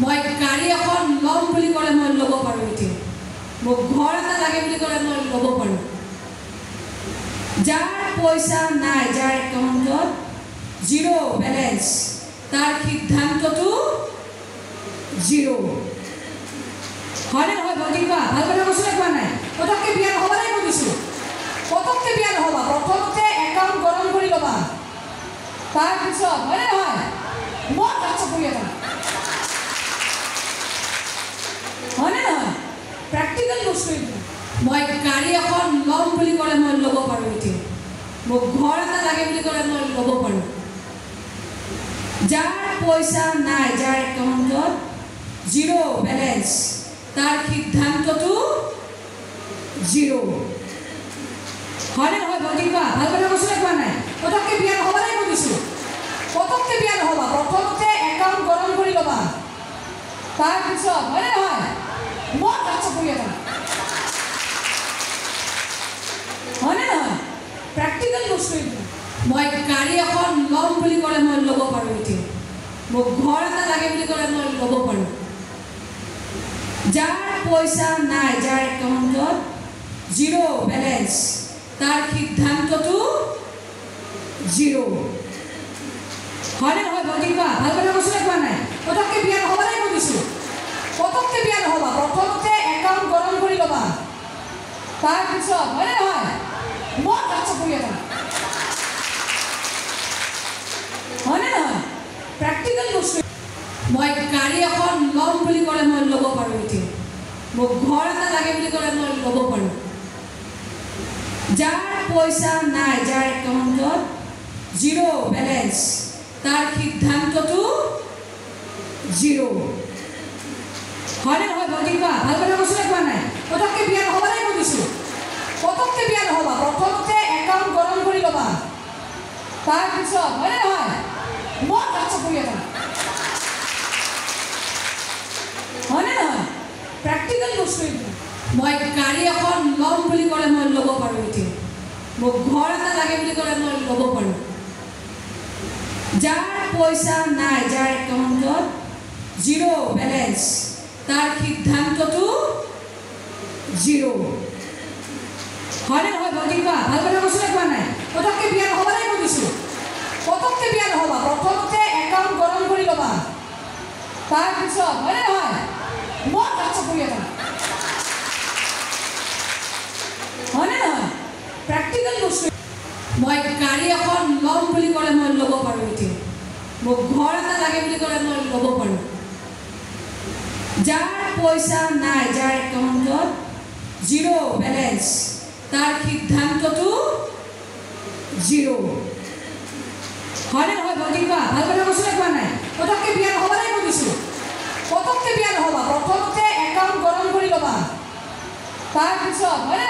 মই গাড়ী এখন ল'ম বুলি ক'লে মই ল'ব পাৰোঁ এতিয়া মোক ঘৰ এটা লাগে বুলি ক'লে মই ল'ব পাৰোঁ যাৰ পইচা নাই যাৰ একাউণ্টত জিৰ' বেলেঞ্চ তাৰ সিদ্ধান্তটো জিৰ' হয়নে নহয় ভণ্টি কোৱা ভাল কথা কৈছোঁ কোৱা নাই পটককৈ বিয়া নহ'ব নাই কৈছোঁ পটককৈ বিয়া নহ'বা প্ৰথমতে একাউণ্ট গৰম কৰি ল'বা তাৰপিছত হয়নে নহয় মই কাম কৰি এটা হয়নে নহয় প্ৰেক্টিকেল বস্তু মই গাড়ী এখন ল'ম বুলি ক'লে মই ল'ব পাৰোঁ এতিয়া মোক ঘৰ এটা লাগে বুলি ক'লে মই ল'ব পাৰোঁ যাৰ পইচা নাই যাৰ একাউণ্টত জিৰ' বেলেঞ্চ তাৰ সিদ্ধান্তটো জিৰ' হয়নে নহয় ভণ্টি কোৱা ভাল কথা কৈছোঁ কোৱা নাই পটককৈ বিয়া নহ'ব নাই কৈছোঁ পটককৈ বিয়া নহ'বা প্ৰথমতে একাউণ্ট গৰম কৰি ল'বা তাৰপিছত হয়নে নহয় মই কাম কৰি এটা হয়নে নহয় প্ৰেক্টিকেল বস্তু মই গাড়ী এখন ল'ম বুলি ক'লে মই ল'ব পাৰোঁ এতিয়া মোক ঘৰ এটা লাগে বুলি ক'লে মই ল'ব পাৰোঁ যাৰ পইচা নাই যাৰ একাউণ্টত জিৰ' বেলেঞ্চ তাৰ সিদ্ধান্তটো জিৰ' হয়নে নহয় ভণ্টি কোৱা ভাল কথা কৈছোঁ কোৱা নাই পটককৈ বিয়া নহ'ব নাই কৈছোঁ পটককৈ বিয়া নহ'বা প্ৰথমতে একাউণ্ট গৰম কৰি ল'বা তাৰপিছত হয়নে নহয় মই কাম কৰি এটা হয়নে নহয় প্ৰেক্টিকেল বস্তু মই গাড়ী এখন ল'ম বুলি ক'লে মই ল'ব পাৰোঁ এতিয়া মোক ঘৰ এটা লাগে বুলি ক'লে মই ল'ব পাৰোঁ যাৰ পইচা নাই যাৰ একাউণ্টত জিৰ' বেলেঞ্চ তাৰ সিদ্ধান্তটো জিৰ' হয়নে নহয় ভণ্টি কোৱা ভাল কথা কৈছোঁ কোৱা নাই পটককৈ বিয়া নহ'ব নাই কৈছোঁ পটককৈ বিয়া নহ'বা প্ৰথমতে একাউণ্ট গৰম কৰি ল'বা তাৰপিছত হয়নে নহয় মই কাম কৰি এটা হয়নে নহয় প্ৰেক্টিকেল বস্তু মই গাড়ী এখন ল'ম বুলি ক'লে মই ল'ব পাৰোঁ এতিয়া মোক ঘৰ এটা লাগে বুলি ক'লে মই ল'ব পাৰোঁ যাৰ পইচা নাই যাৰ একাউণ্টত জিৰ' বেলেঞ্চ তাৰ সিদ্ধান্তটো জিৰ' হয়নে নহয় ভণ্টি কোৱা ভাল কথা কৈছোঁ কোৱা নাই পটককৈ বিয়া নহ'ব নাই কৈছোঁ পটককৈ বিয়া নহ'বা প্ৰথমতে একাউণ্ট গৰম কৰি ল'বা তাৰপিছত হয়নে নহয় মই কাম কৰি এটা হয়নে নহয় প্ৰেক্টিকেল বস্তু মই গাড়ী এখন ল'ম বুলি ক'লে মই ল'ব পাৰোঁ এতিয়া মোক ঘৰ এটা লাগে বুলি ক'লে মই ল'ব পাৰোঁ যাৰ পইচা নাই যাৰ একাউণ্টত জিৰ' বেলেঞ্চ তাৰ সিদ্ধান্তটো জিৰ' হয়নে নহয় ভণ্টি কোৱা ভাল কথা কৈছোঁ কোৱা নাই পটককৈ বিয়া নহ'ব নাই কৈছোঁ পটককৈ বিয়া নহ'বা প্ৰথমতে একাউণ্ট গৰম কৰি ল'বা তাৰপিছত হয়নে